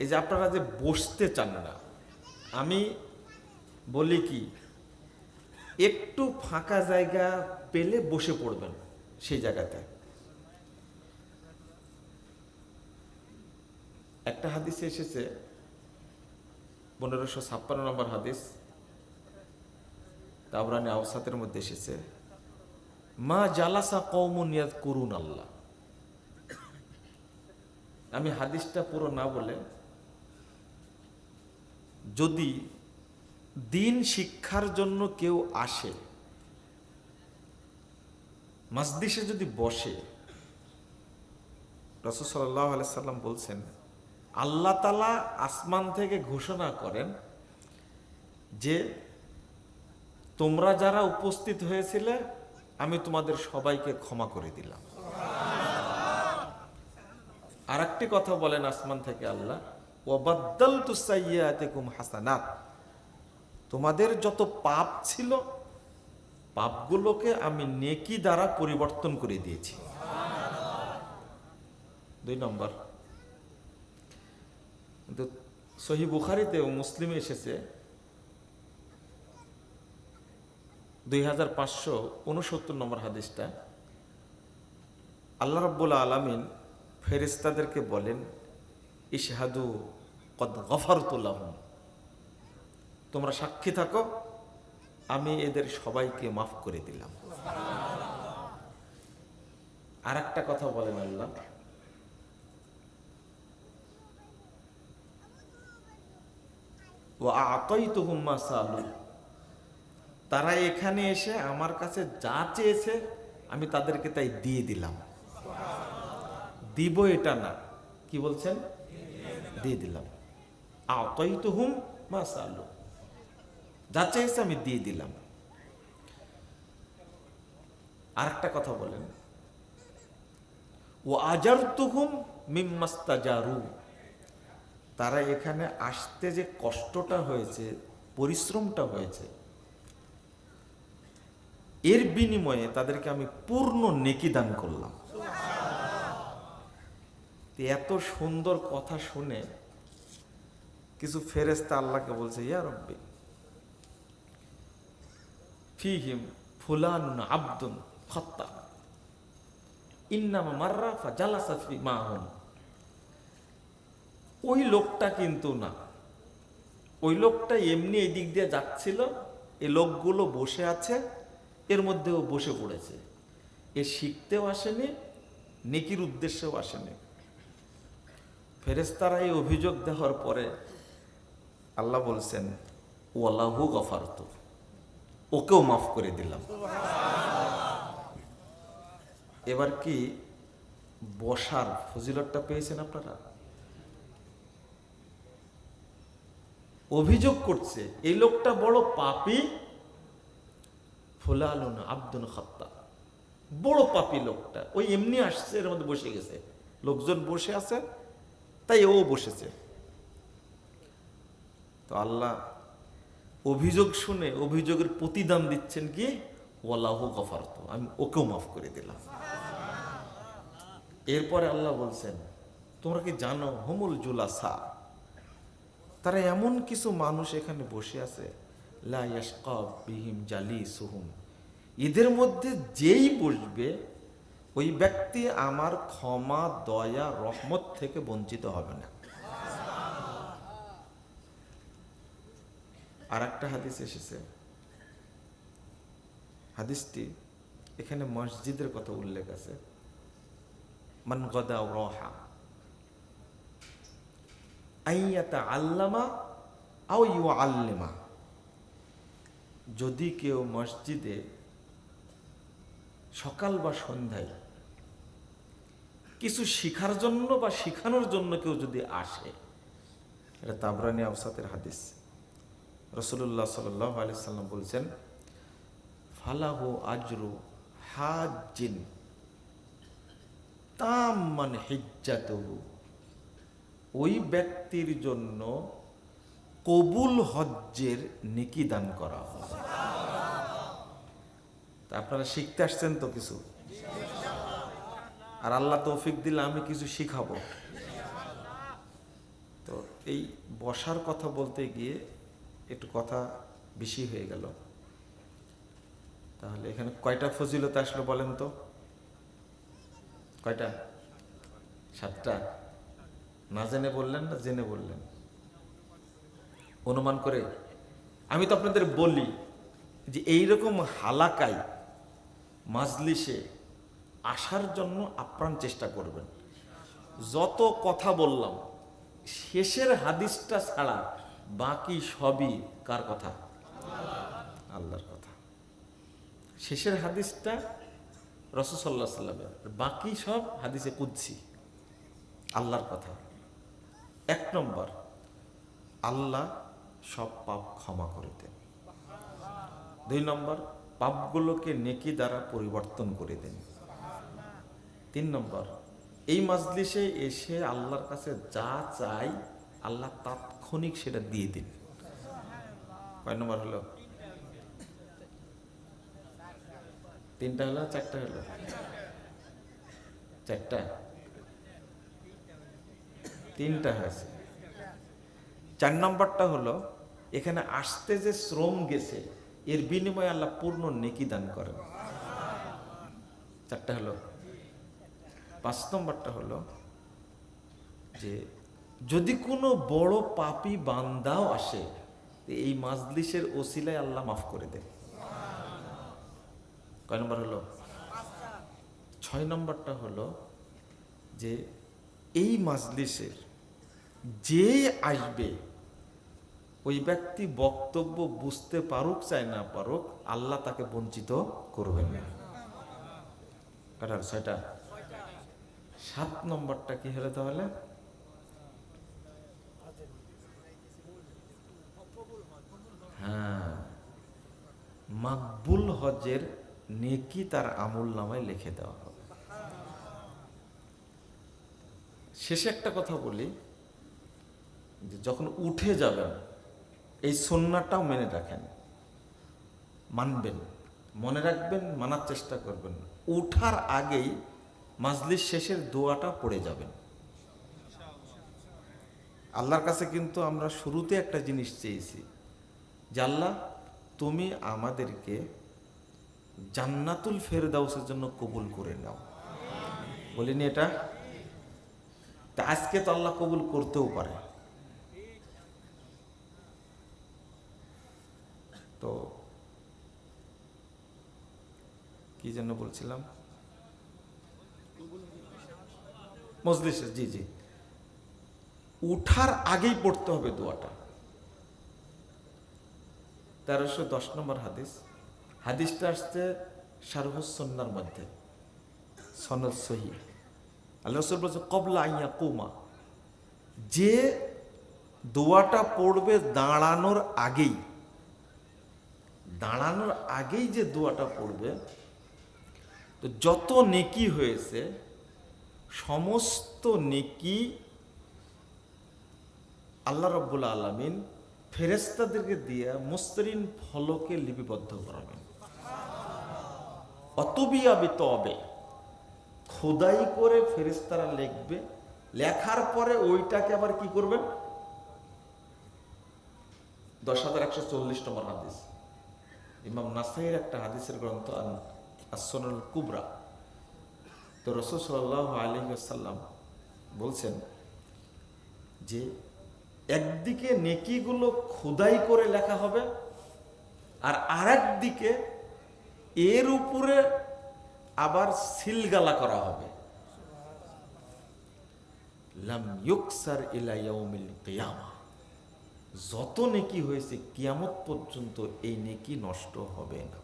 এই যে আপনারা যে বসতে চান না, আমি বলি কি, একটু ফাঁকা জায়গা পেলে বসে পড়বেন সেই জায়গাতে। একটা হাদিসে এসেছে, 1556 নম্বর হাদিস, তাবরানী আওসাতের মধ্যে এসেছে, মা জালাসা কওমুন ইয়াযকুরুন আল্লাহ। আমি হাদিসটা পুরো না বলে, যদি দিন শিক্ষার জন্য কেউ আসে, মজলিসে যদি বসে, রাসূল সাল্লাল্লাহু আলাইহি সাল্লাম বলছেন, আল্লাহ তাআলা আসমান থেকে ঘোষণা করেন যে তোমরা যারা উপস্থিত হয়েছিলে আমি তোমাদের সবাইকে ক্ষমা করে দিলাম। আর একটি কথা বলেন আসমান থেকে আল্লাহ, ওয়াবাদদালতু সাইয়্যাতিকুম হাসানাত, তোমাদের যত পাপ ছিল পাপগুলোকে আমি নেকি দ্বারা পরিবর্তন করে দিয়েছি। 2 নম্বর, কিন্তু সহিহ বুখারীতে ও মুসলিমে এসেছে 2569 নম্বর হাদিসটা, আল্লাহ রাব্বুল আলামিন ফেরেশতাদেরকে বলেন, ইশহাদু কদ গফারতু লাহুম, তোমরা সাক্ষী থাকো আমি এদের সবাইকে মাফ করে দিলাম। আর একটা কথা বলেন আল্লাহ, ওয়া আতাইতুহুম মা সালু, তারা এখানে এসে আমার কাছে যা চেয়েছে আমি তাদেরকে তাই দিয়ে দিলাম। দিব এটা না, কি বলছেন, দিয়ে দিলাম। আতাইতুহুম মা সালু, যা চেয়েছে আমি দিয়ে দিলাম। আর একটা কথা বলেন, ও আজারতুহুম মিম্মাস্তাজারু, তারা এখানে আসতে যে কষ্টটা হয়েছে, পরিশ্রমটা হয়েছে, এর বিনিময়ে তাদেরকে আমি পূর্ণ নেকি দান করলাম। এত সুন্দর কথা শুনে কিছু ফেরেশতা আল্লাহকে বলছে, ইয়া রব্বি ফিহিম ফুলানুন আবদুন খাত্তা ইন্নামা মাররা ফাজালাসা ফি মাহুম, ওই লোকটা কিন্তু না, ওই লোকটা এমনি এই দিক দিয়ে যাচ্ছিল, এই লোকগুলো বসে আছে, এর মধ্যেও বসে পড়েছে, এ শিখতেও আসেনি, নেকির উদ্দেশ্যেও আসেনি। ফেরেশতারা এই অভিযোগ দেওয়ার পরে আল্লাহ বলছেন, ওয়ালাহু গফারতু, ওকেও মাফ করে দিলাম। এবার কি বসার ফজিলতটা পেয়েছেন আপনারা? অভিযোগ করছে এই লোকটা বড় পাপী, ফুলানুন আবদুন খাত্তা, বড় পাপী লোকটা, ওই এমনি আসছে, এর মধ্যে বসে গেছে, লোকজন বসে আছে তাই ও বসেছে। তো আল্লাহ অভিযোগ শুনে অভিযোগের প্রতিদান দিচ্ছেন কি, ওয়ালাহু গফারতু, আমি ওকেও মাফ করে দিলাম। এরপরে আল্লাহ বলছেন, তোমরা কি জানো, হুমুল জুলাসা, তারা এমন কিছু মানুষ এখানে বসে আছে, লা ইয়াশকা বিহিম জালিসুহুম, এদের মধ্যে যেই বসবে ওই ব্যক্তি আমার ক্ষমা, দয়া, রহমত থেকে বঞ্চিত হবে না। আর একটা হাদিস এসেছে, হাদিসটি এখানে মসজিদের কথা উল্লেখ আছে, মান গাদা রাহা আইয়াতা আল্লামা আও ইউআল্লিমা, যদি কেউ মসজিদে সকাল বা সন্ধ্যায় কিছু শিখার জন্য বা শিখানোর জন্য কেউ যদি আসে, এটা তাবরানী আওসাতের হাদিস, রাসূলুল্লাহ সাল্লাল্লাহু আলাইহি সাল্লাম বলছেন, ফালাহু আজরু হাজ্জিন তাম্মান হিজ্জাতুহু, ওই ব্যক্তির জন্য কবুল হজ্জের নেকি দান করা হয়। তা আপনারা শিখতে আসছেন তো কিছু, আর আল্লাহ তৌফিক দিলে আমি কিছু শিখাবো। তো এই বসার কথা বলতে গিয়ে একটু কথা বেশি হয়ে গেল। তাহলে এখানে কয়টা ফজিলত আসলো বলেন তো? কয়টা? 7টা? না জেনে বললেন না জেনে বললেন? অনুমান করে? আমি তো আপনাদের বলি যে এইরকম হালাকায় মাজলিসে আসার জন্য আপ্রাণ চেষ্টা করবেন। যত কথা বললাম শেষের হাদিসটা ছাড়া বাকি সবই কার কথা? আল্লাহর কথা। শেষের হাদিসটা রাসূল সাল্লাল্লাহু আলাইহি ওয়াসাল্লামের, বাকি সব হাদিসে কুদসি, আল্লাহর কথা। 1 নম্বর, আল্লাহ সব পাপ ক্ষমা করে দেন। 2 নম্বর, পাপগুলোকে নেকি দ্বারা পরিবর্তন করে দেন। 3 নম্বর, এই মাজলিসে এসে আল্লাহর কাছে যা চাই আল্লাহ তাৎক্ষণিক সেটা দিয়ে দিন। কয় নম্বর হলো? 3টা হলো? 4টা হলো? 4টা? 3টা হয়েছে। 4 নম্বরটা হলো এখানে আসতে যে শ্রম গেছে এর বিনিময়ে আল্লাহ পূর্ণ নেকি দান করেন। 4টা হলো। 5 নম্বরটা হলো যে যদি কোনো বড় পাপী বান্দাও আসে এই মাজলিসের ওসিলায় আল্লাহ মাফ করে দেন। কয় নম্বর হলো? 6 নম্বরটা হলো যে এই মাজলিসের যে আসবে ওই ব্যক্তি বক্তব্য বুঝতে পারুক চাই না পারুক আল্লাহ তাকে বঞ্চিত করবেন না। কয়টা? 6টা। 7 নম্বরটা কি হলো তাহলে? হ্যাঁ, মাকবুল হজের নেকি তার আমল নামায় লিখে দেওয়া হবে। শেষে একটা কথা বলি, যে যখন উঠে যাবেন এই সুন্নাহটাও মেনে রাখেন, মানবেন, মনে রাখবেন, মানার চেষ্টা করবেন। উঠার আগেই মাজলিস শেষের দোয়াটা পড়ে যাবেন। আল্লাহর কাছে কিন্তু আমরা শুরুতে একটা জিনিস চেয়েছি যে আল্লাহ তুমি আমাদেরকে জান্নাতুল ফেরদাউসের জন্য কবুল করে নাও, বলিনি এটা? তা আজকে তো আল্লাহ কবুল করতেও পারে। তো কি যেন বলছিলাম, মজলিসে, জি জি, উঠার আগেই পড়তে হবে দোয়াটা। 1310 নম্বর হাদিস। হাদিসটা আসছে শারহুস সুন্নাহর মধ্যে, সনদ সহিহ। আল্লাহ রাসূল বলেছে ক্বাবলা আন ইয়াকুমা, যে দোয়াটা পড়বে দাঁড়ানোর আগেই, দাঁড়ানোর আগেই যে দোয়াটা পড়বে, তো যত নেকি হয়েছে সমস্ত নেকি আল্লাহ রাব্বুল আলামিন ফেরেশতাদেরকে দিয়ে মসৃণ ফলকে লিপিবদ্ধ করাবেন। অতবিয়া বিতবে, খোদাই করে ফেরেশতারা লিখবে। লেখার পরে ওইটাকে আবার কি করবেন? 10,140 নম্বর হাদিস, ইমাম নাসাইর একটা হাদিসের গ্রন্থ আস-সুনানুল কুবরা। তো রাসূল সাল্লাল্লাহু আলাইহি ওয়াসাল্লাম বলছেন যে একদিকে নেকিগুলো খোদাই করে লেখা হবে আর আরেকদিকে এর উপরে আবার সিলগালা করা হবে। লাম ইউকসার ইলা ইয়াউমিল কিয়ামা, যত নেকি হয়েছে কিয়ামত পর্যন্ত এই নেকি নষ্ট হবে না।